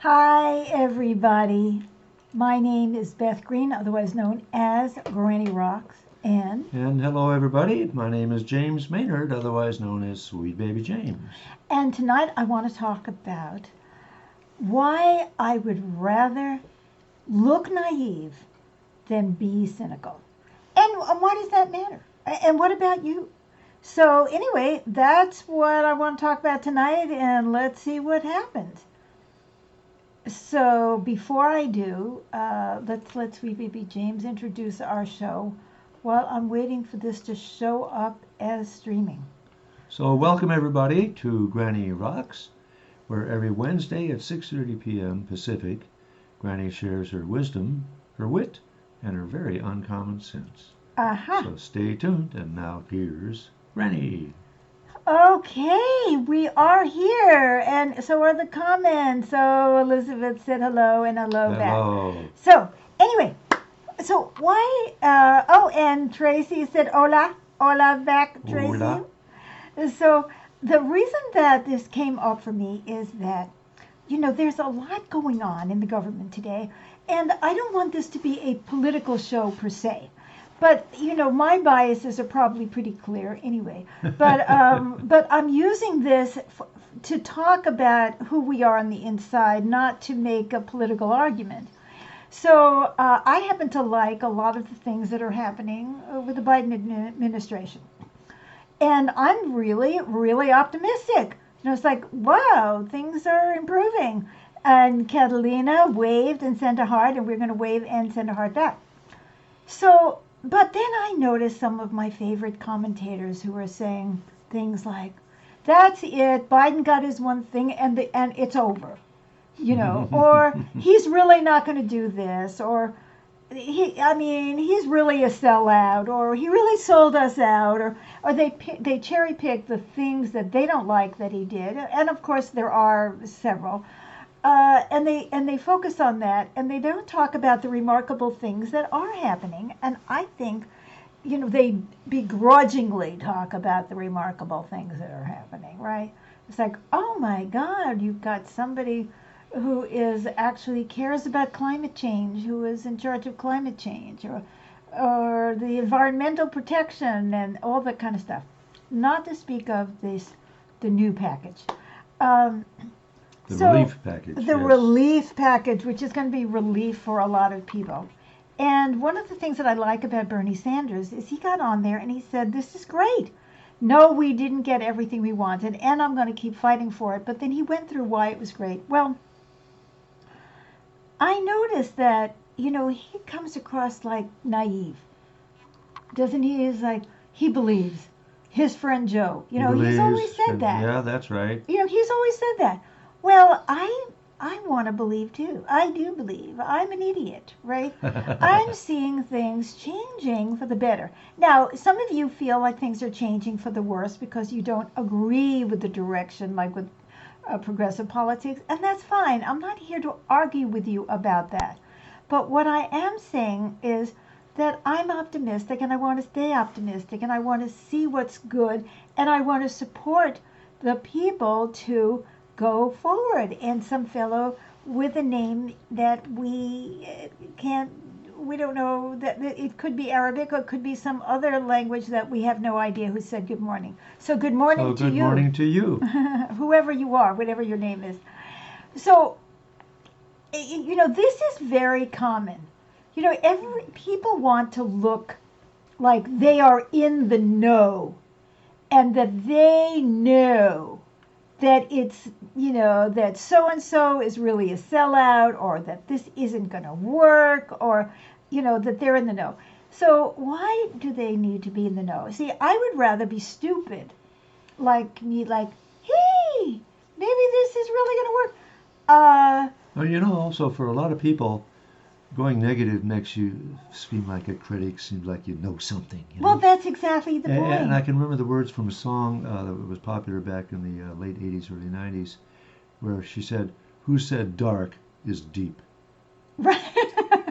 Hi, everybody. My name is Beth Green, otherwise known as Granny Rocks. And hello, everybody. My name is James Maynard, otherwise known as Sweet Baby James. And tonight I want to talk about why I would rather look naive than be cynical. And why does that matter? And what about you? So, anyway, that's what I want to talk about tonight, and let's see what happens. So before I do, let's Sweet Baby James introduce our show while I'm waiting for this to show up as streaming. So, welcome everybody to Granny Rocks, where every Wednesday at 6:30 p.m. Pacific, Granny shares her wisdom, her wit, and her very uncommon sense. Aha. So stay tuned, and now here's Granny. Okay, we are here, and so are the comments. So Elizabeth said hello and hello back. Hello. So anyway, so why? And Tracy said hola, hola back, Tracy. Hola. So the reason that this came up for me is that there's a lot going on in the government today, and I don't want this to be a political show per se. But my biases are probably pretty clear anyway. But I'm using this to talk about who we are on the inside, not to make a political argument. So I happen to like a lot of the things that are happening with the Biden administration, and I'm really, really optimistic. It's like, wow, things are improving. And Catalina waved and sent a heart, and we're going to wave and send a heart back. So, but then I noticed some of my favorite commentators who are saying things like, "That's it. Biden got his one thing, and it's over." Or he's really not going to do this, or he's really a sellout, or he really sold us out, or they cherry pick the things that they don't like that he did, and of course there are several. And they focus on that, and they don't talk about the remarkable things that are happening. And I think, they begrudgingly talk about the remarkable things that are happening, right? It's like, oh my God, you've got somebody who is actually cares about climate change, who is in charge of climate change, or the environmental protection and all that kind of stuff. Not to speak of the new package. Um, The relief package. The yes. relief package, which is going to be relief for a lot of people. And one of the things that I like about Bernie Sanders is he got on there and he said, "This is great. No, we didn't get everything we wanted, and I'm going to keep fighting for it." But then he went through why it was great. Well, I noticed that, he comes across like naive. Doesn't he? Is like, he believes. His friend Joe. He's always said that. Yeah, that's right. He's always said that. Well, I want to believe too. I do believe. I'm an idiot, right? I'm seeing things changing for the better. Now, some of you feel like things are changing for the worse because you don't agree with the direction, like with progressive politics, and that's fine. I'm not here to argue with you about that. But what I am saying is that I'm optimistic, and I want to stay optimistic, and I want to see what's good, and I want to support the people to go forward. And some fellow with a name that we don't know, that it could be Arabic or it could be some other language that we have no idea, who said good morning. So good morning to you. Good morning to you. Whoever you are, whatever your name is. So, this is very common. Every people want to look like they are in the know, and that they know that it's, that so and so is really a sellout, or that this isn't going to work, or, that they're in the know. So why do they need to be in the know? See, I would rather be stupid, like me, like, hey, maybe this is really going to work. Well, also for a lot of people, going negative makes you seem like a critic, seems like you know something. Well, that's exactly the point. And I can remember the words from a song that was popular back in the late 80s, early 90s, where she said, "Who said dark is deep?" Right.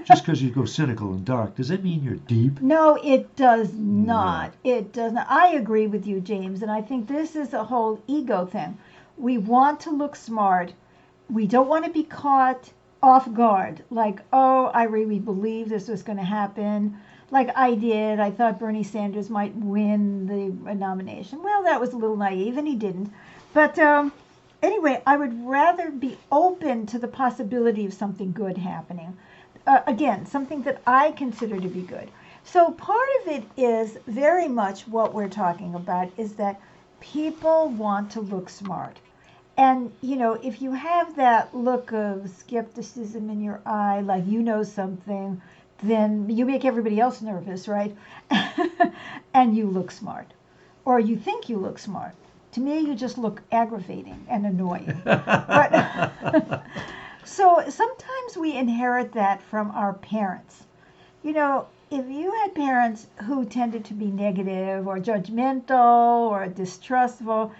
Just because you go cynical and dark, does that mean you're deep? No, it does not. No. It does not. I agree with you, James, and I think this is a whole ego thing. We want to look smart. we don't want to be caught off guard, like, oh, I really believe this was going to happen. Like I did. I thought Bernie Sanders might win the nomination. Well, that was a little naive, and he didn't. But anyway, I would rather be open to the possibility of something good happening. Again, something that I consider to be good. So part of it is very much what we're talking about is that people want to look smart. And, if you have that look of skepticism in your eye, like you know something, then you make everybody else nervous, right? And you look smart. Or you think you look smart. To me, you just look aggravating and annoying. But so sometimes we inherit that from our parents. If you had parents who tended to be negative or judgmental or distrustful,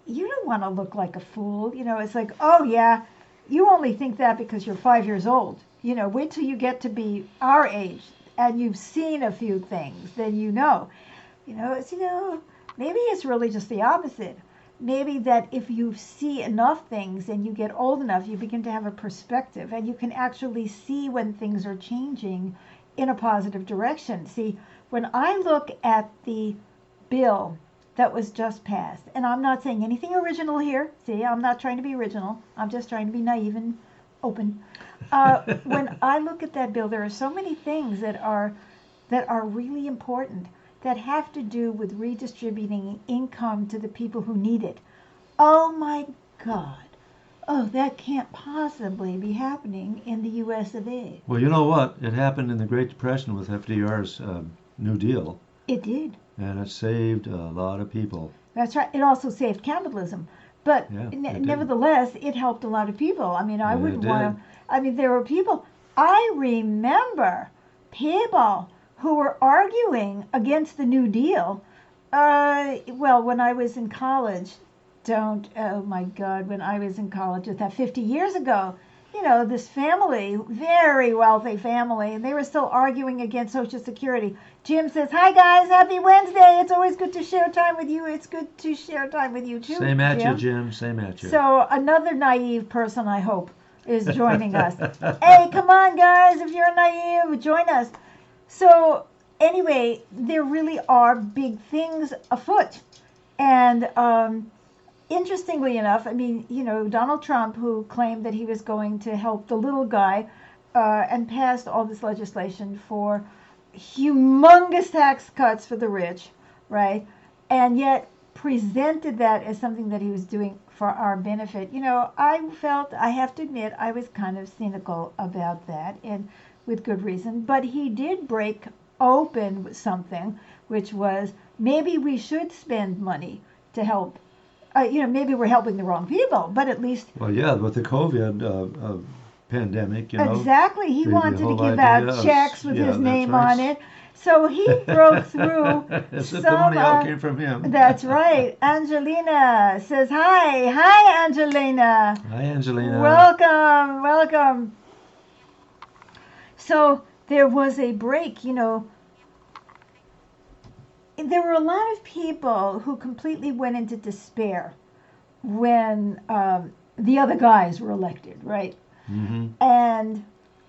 you don't want to look like a fool. It's like, oh yeah, you only think that because you're 5 years old. Wait till you get to be our age and you've seen a few things, then it's, maybe it's really just the opposite. Maybe that if you see enough things and you get old enough, you begin to have a perspective and you can actually see when things are changing in a positive direction. See, when I look at the bill that was just passed, and I'm not saying anything original here. See, I'm not trying to be original. I'm just trying to be naive and open. When I look at that bill, there are so many things that are really important that have to do with redistributing income to the people who need it. Oh my God. Oh, that can't possibly be happening in the U.S. of A. Well, you know what? It happened in the Great Depression with FDR's New Deal. It did. And it saved a lot of people. That's right. It also saved capitalism. But Yeah, nevertheless, it helped a lot of people. I mean, I wouldn't want to. I mean, there were people. I remember people who were arguing against the New Deal. Well, when I was in college, oh my God, when I was in college, was that 50 years ago? This family, very wealthy family, and they were still arguing against Social Security. Jim says, hi guys, happy Wednesday. It's always good to share time with you. It's good to share time with you too, Same at you, Jim. Same at you. So another naive person, I hope, is joining us. Hey, come on guys, if you're naive, join us. So anyway, there really are big things afoot. And interestingly enough, I mean, Donald Trump, who claimed that he was going to help the little guy and passed all this legislation for humongous tax cuts for the rich, right? And yet presented that as something that he was doing for our benefit. I have to admit, I was kind of cynical about that, and with good reason. But he did break open with something, which was maybe we should spend money to help. Maybe we're helping the wrong people, but at least. Well, yeah, with the COVID pandemic, Exactly. He wanted to give out checks with his name on it. So he broke through. The money all came from him. That's right. Angelina says hi. Hi, Angelina. Hi, Angelina. Welcome. So there was a break, there were a lot of people who completely went into despair when the other guys were elected, right? Mm-hmm. And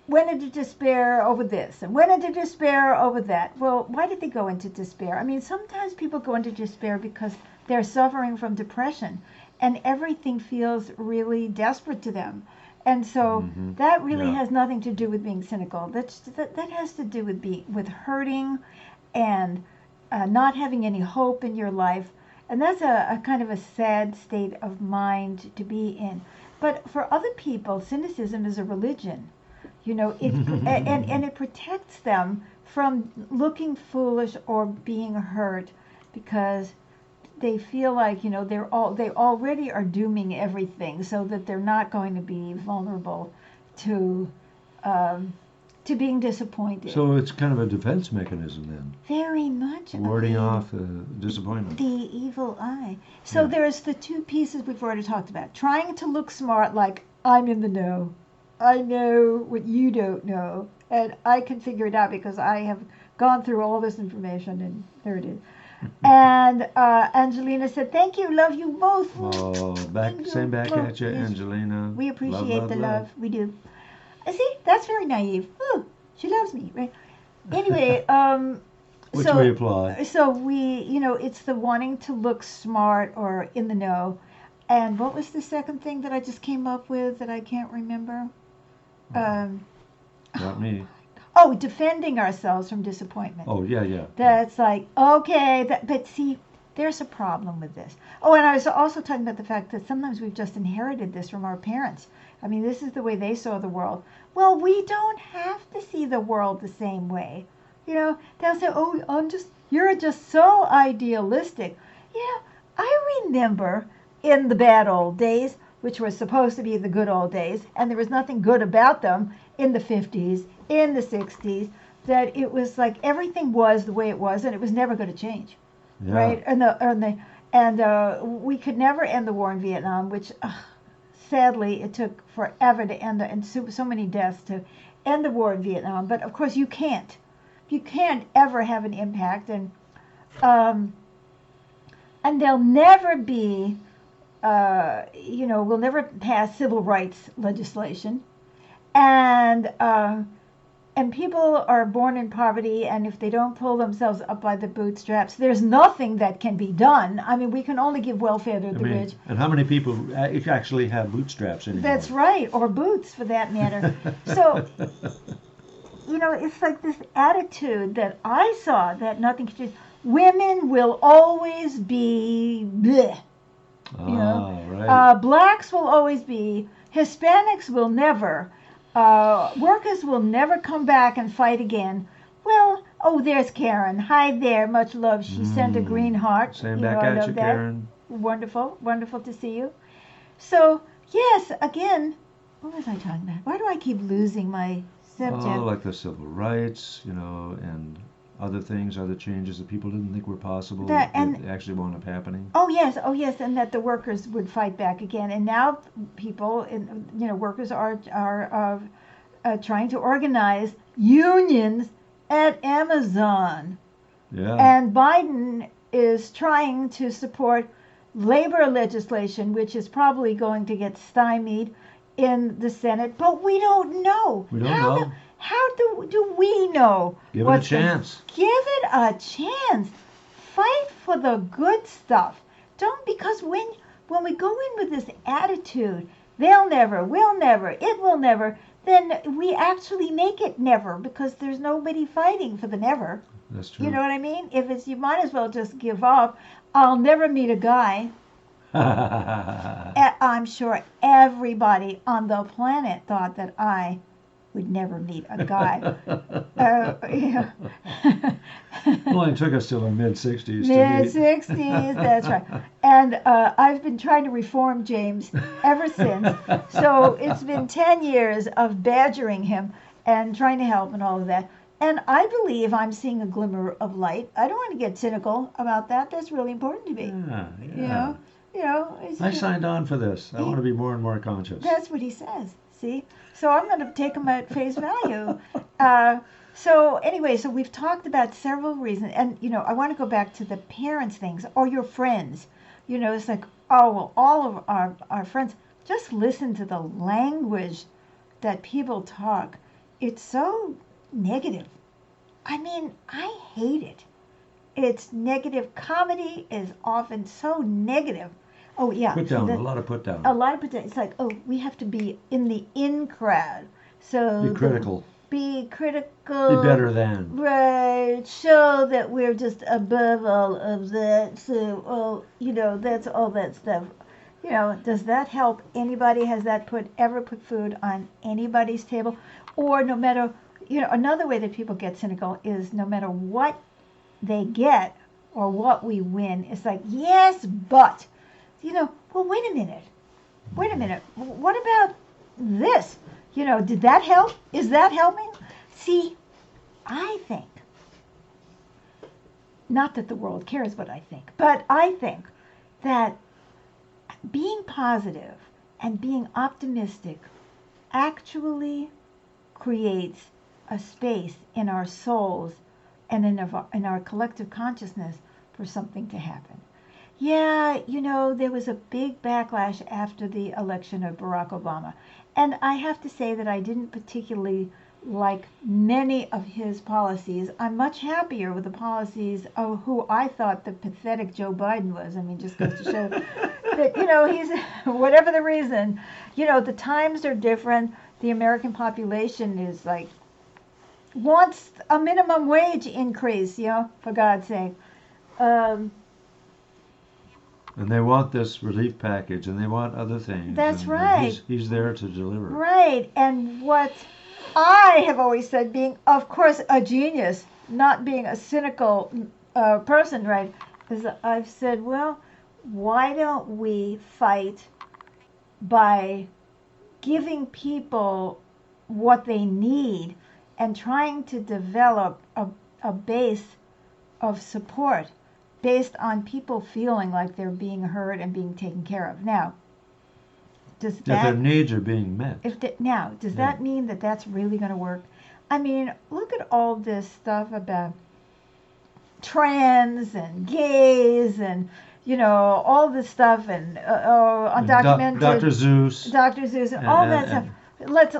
went into despair over this and went into despair over that. Well, why did they go into despair? I mean, sometimes people go into despair because they're suffering from depression and everything feels really desperate to them. And so that really has nothing to do with being cynical. That has to do with hurting and not having any hope in your life. And that's a kind of a sad state of mind to be in. But for other people, cynicism is a religion. And it protects them from looking foolish or being hurt because they feel like, they already are dooming everything so that they're not going to be vulnerable to being disappointed. So it's kind of a defense mechanism then. Very much. Warding off disappointment. The evil eye. So there's the two pieces we've already talked about. Trying to look smart, like I'm in the know. I know what you don't know. And I can figure it out because I have gone through all this information and there it is. And Angelina said, "Thank you, love you both." Oh, Thank same you. back Well, at you, yes, Angelina. we Love, appreciate love, the love. love. We do. See, that's very naive. Oh, she loves me, right? Anyway, Which we so applaud. it's the wanting to look smart or in the know. And what was the second thing that I just came up with that I can't remember? Um, Not me. oh, defending ourselves from disappointment. Oh, yeah, yeah. That's like, okay, but see, there's a problem with this. Oh, and I was also talking about the fact that sometimes we've just inherited this from our parents. I mean, this is the way they saw the world. Well, we don't have to see the world the same way. They'll say, "Oh, you're just so idealistic." I remember in the bad old days, which were supposed to be the good old days, and there was nothing good about them in the 50s, in the 60s, that it was like everything was the way it was, and it was never going to change, Yeah. right? We could never end the war in Vietnam, which sadly it took forever to end and so many deaths to end the war in Vietnam. But of course, you can't. You can't ever have an impact, um, and there'll never be. We'll never pass civil rights legislation, and people are born in poverty, and if they don't pull themselves up by the bootstraps, there's nothing that can be done. I mean, we can only give welfare to the rich. And how many people actually have bootstraps anymore? That's right, or boots for that matter. So, it's like this attitude that I saw that nothing can change. Women will always be bleh. Right. Blacks will always be. Hispanics will never. Workers will never come back and fight again. Well, oh, there's Karen. Hi there, much love. She sent a green heart. Same back I at love you, that. Karen. Wonderful, wonderful to see you. So, yes, again, what was I talking about? Why do I keep losing my subject? Oh, like the civil rights, and other things, other changes that people didn't think were possible that actually wound up happening. Oh yes, and that the workers would fight back again. And now workers are trying to organize unions at Amazon. Yeah. And Biden is trying to support labor legislation, which is probably going to get stymied in the Senate. But we don't know. We don't know. How do we know? Give it a chance. Give it a chance. Fight for the good stuff. Don't, because when we go in with this attitude, they'll never, we'll never, it will never, then we actually make it never, because there's nobody fighting for the never. That's true. You know what I mean? If it's, you might as well just give up. I'll never meet a guy. I'm sure everybody on the planet thought that I would never meet a guy. It only took us till our mid-60s. Mid-60s, that's right. And I've been trying to reform James ever since. So it's been 10 years of badgering him and trying to help and all of that. And I believe I'm seeing a glimmer of light. I don't want to get cynical about that. That's really important to me. Yeah. I signed on for this. I want to be more and more conscious. That's what he says. See? So I'm going to take him at face value. So anyway, so we've talked about several reasons. And, I want to go back to the parents things or your friends. It's like, oh, well, all of our friends, just listen to the language that people talk. It's so negative. I mean, I hate it. It's negative. Comedy is often so negative. Oh, yeah. Put down, a lot of put down. A lot of put down. It's like, oh, we have to be in the in crowd. So be critical. Be critical. Be better than. Right. Show that we're just above all of that. So, that's all that stuff. Does that help anybody? Has that ever put food on anybody's table? Or no matter, another way that people get cynical is no matter what they get or what we win, it's like, yes, but, well, wait a minute. What about this? Did that help? Is that helping? See, I think, not that the world cares what I think, but I think that being positive and being optimistic actually creates a space in our souls and in our collective consciousness for something to happen. Yeah, there was a big backlash after the election of Barack Obama. And I have to say that I didn't particularly like many of his policies. I'm much happier with the policies of who I thought the pathetic Joe Biden was. I mean, just goes to show that, he's, whatever the reason, the times are different. The American population is like, wants a minimum wage increase, for God's sake. And they want this relief package, and they want other things. That's and right. He's there to deliver. Right. And what I have always said, being, of course, a genius, not being a cynical person, right, is I've said, well, why don't we fight by giving people what they need and trying to develop a base of support based on people feeling like they're being heard and being taken care of. Now, does that, their needs are being met. Does that mean that that's really going to work? I mean, look at all this stuff about trans and gays and all this stuff and undocumented Dr. Zeus, and all that stuff. Let's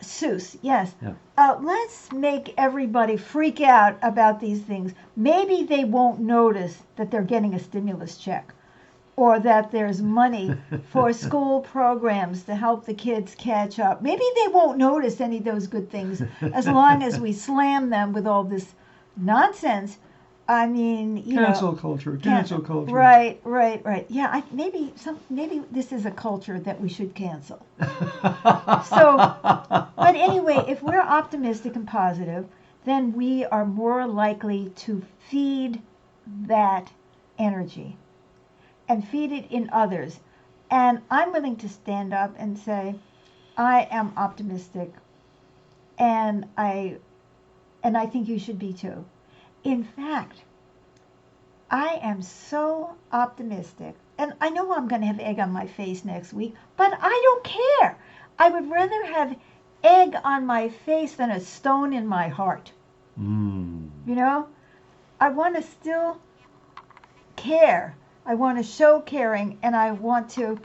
Seuss, yes. Yeah. Let's make everybody freak out about these things. Maybe they won't notice that they're getting a stimulus check or that there's money for school programs to help the kids catch up. Maybe they won't notice any of those good things as long as we slam them with all this nonsense. I mean, cancel culture. Right. Yeah, maybe this is a culture that we should cancel. But anyway, if we're optimistic and positive, then we are more likely to feed that energy and feed it in others. And I'm willing to stand up and say, I am optimistic, and I think you should be too. In fact, I am so optimistic, and I know I'm going to have egg on my face next week, but I don't care. I would rather have egg on my face than a stone in my heart. I want to still care. I want to show caring, and I want to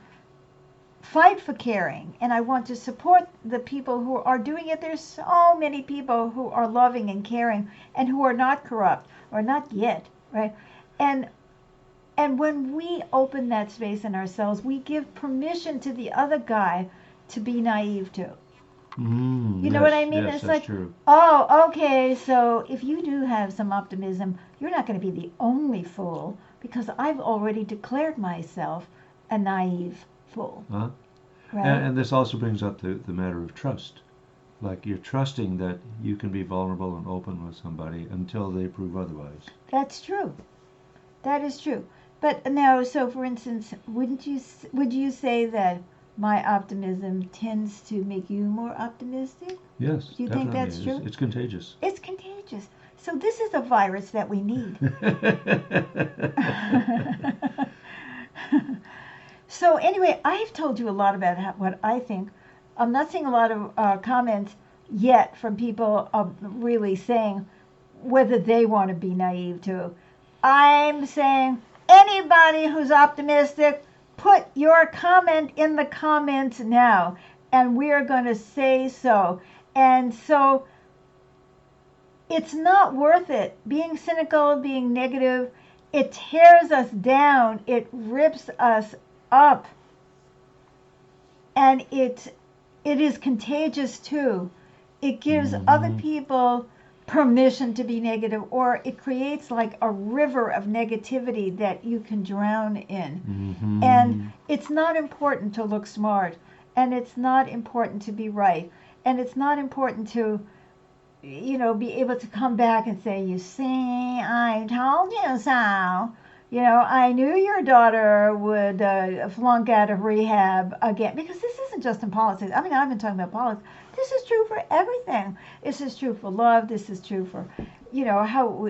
fight for caring, and I want to support the people who are doing it. There's so many people who are loving and caring and who are not corrupt, or not yet, right? And when we open that space in ourselves, we give permission to the other guy to be naive too. You know what I mean? Yes, it's that's like, true. oh, okay, so if you do have some optimism, you're not going to be the only fool, because I've already declared myself a naive fool. Huh? Right? And this also brings up the matter of trust. Like, you're trusting that you can be vulnerable and open with somebody until they prove otherwise. That's true. That is true. But now, so for instance, would you say that my optimism tends to make you more optimistic? Yes, Do you think that's true? It's contagious. It's contagious. So this is a virus that we need. So anyway, I've told you a lot about what I think. I'm not seeing a lot of comments yet from people really saying whether they want to be naive too. I'm saying anybody who's optimistic, put your comment in the comments now, and we are going to say so. And so it's not worth it. Being cynical, being negative, it tears us down. It rips us up. And it is contagious too. It gives other people permission to be negative, or it creates like a river of negativity that you can drown in. And it's not important to look smart, and it's not important to be right, and it's not important to be able to come back and say, you see, I told you so. I knew your daughter would flunk out of rehab again, because this isn't just in politics. I mean, I've been talking about politics. This is true for everything. This is true for love. This is true for, how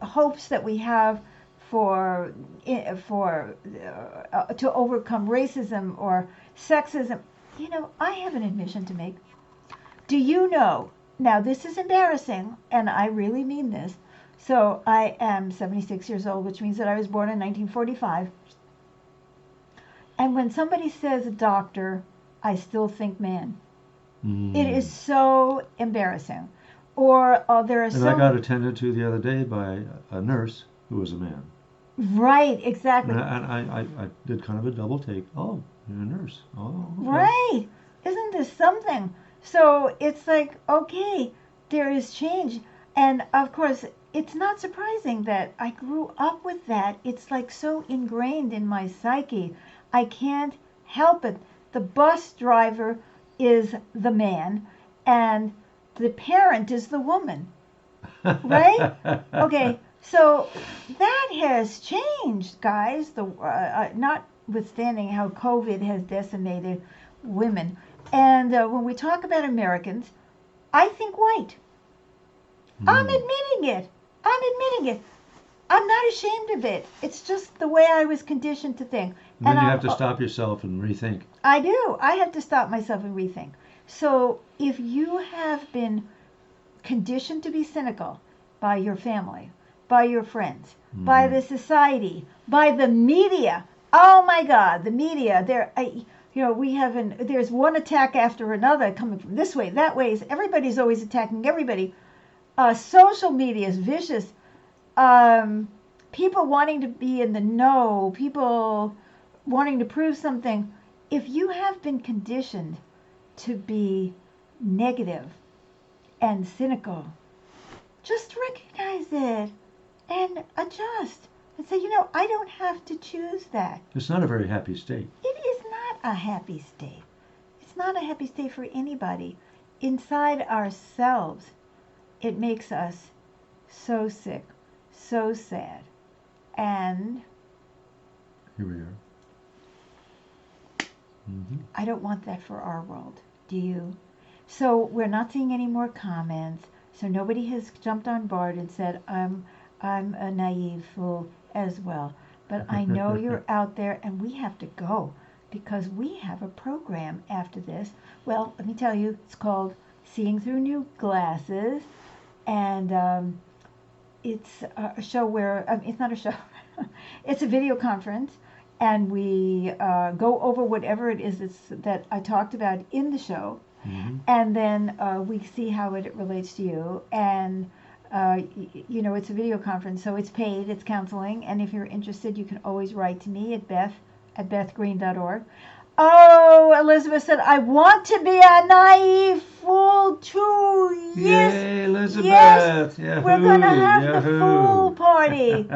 hopes that we have for to overcome racism or sexism. I have an admission to make. Do you know? Now, this is embarrassing, and I really mean this. So I am 76 years old, which means that I was born in 1945. And when somebody says doctor, I still think man. It is so embarrassing. Or there are And I got attended to the other day by a nurse who was a man. Right, exactly. And I did kind of a double take. Oh, you're a nurse. Oh, okay. Right. Isn't this something? So it's like, okay, there is change. And of course, it's not surprising that I grew up with that. It's like so ingrained in my psyche. I can't help it. The bus driver is the man, and the parent is the woman. Right? Okay, so that has changed, guys. Notwithstanding how COVID has decimated women. And when we talk about Americans, I think white. I'm admitting it. I'm admitting it. I'm not ashamed of it. It's just the way I was conditioned to think. And then you have to stop yourself and rethink. I do. I have to stop myself and rethink. So if you have been conditioned to be cynical by your family, by your friends, by the society, by the media. Oh my God, the media! There's one attack after another coming from this way, that way. Everybody's always attacking everybody. Social media is vicious. People wanting to be in the know, people wanting to prove something. If you have been conditioned to be negative and cynical, just recognize it and adjust and say, I don't have to choose that. It's not a very happy state. It is not a happy state. It's not a happy state for anybody. Inside ourselves, it makes us so sick, so sad. And here we are. I don't want that for our world. Do you? So we're not seeing any more comments. So nobody has jumped on board and said, I'm a naive fool as well. But I know you're out there, and we have to go because we have a program after this. Well, let me tell you, it's called Seeing Through New Glasses. And it's a show where, it's not a show, it's a video conference. And we go over whatever it is that I talked about in the show. And then we see how it relates to you. And, it's a video conference, so it's paid, it's counseling. And if you're interested, you can always write to me at beth@bethgreen.org. Oh, Elizabeth said, I want to be a naive fool too. Yes. Yay, Elizabeth. Yes. Yahoo. We're going to have Yahoo. the fool party.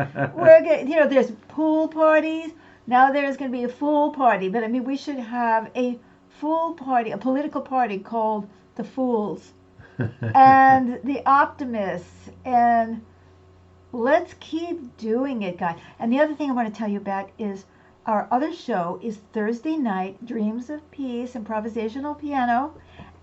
There's pool parties. Now there's going to be a fool party. But, we should have a fool party, a political party called the Fools and the Optimists. And let's keep doing it, guys. And the other thing I want to tell you about is our other show is Thursday night, Dreams of Peace, improvisational piano.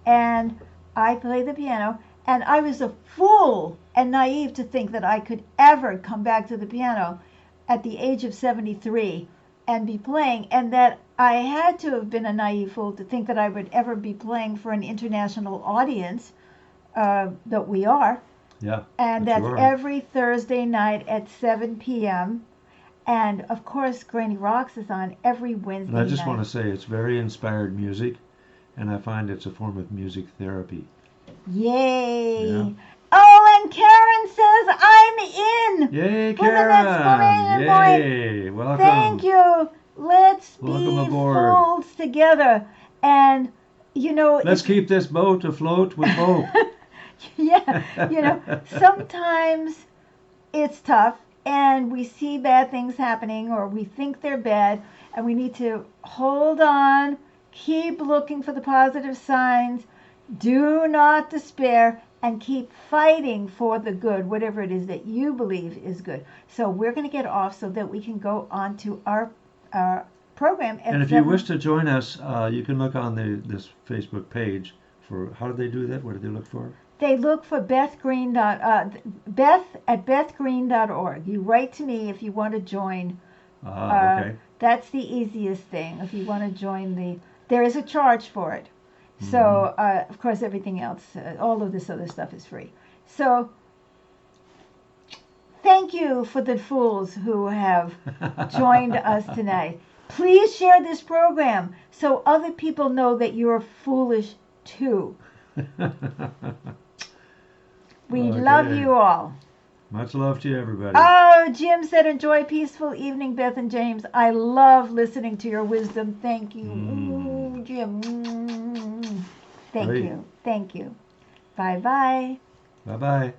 And I play the piano. And I was a fool and naive to think that I could ever come back to the piano at the age of 73 and be playing, and that I had to have been a naive fool to think that I would ever be playing for an international audience, that we are. Yeah. And that's every Thursday night at 7 p.m. And of course, Granny Rocks is on every Wednesday night. And I just want to say it's very inspired music, and I find it's a form of music therapy. Yay! Yeah. Oh, and Karen says I'm in. Yay, With an exclamation Karen! point. Yay! Welcome. Thank you. Let's Welcome be aboard. fools together. And let's keep this boat afloat with hope. Yeah, sometimes it's tough and we see bad things happening or we think they're bad, and we need to hold on, keep looking for the positive signs, do not despair, and keep fighting for the good, whatever it is that you believe is good. So we're going to get off so that we can go on to our program. And if you wish to join us, you can look on this Facebook page for, how do they do that? What do they look for? They look for Beth at bethgreen.org. You write to me if you want to join. Okay. That's the easiest thing. If you want to join there is a charge for it. So, of course, everything else, all of this other stuff is free. So, Thank you for the fools who have joined us tonight. Please share this program so other people know that you're foolish too. We love you all. Much love to you, everybody. Oh, Jim said, enjoy peaceful evening, Beth and James. I love listening to your wisdom. Thank you. Ooh, Jim. Thank Great. you. Thank you. Bye-bye. Bye-bye.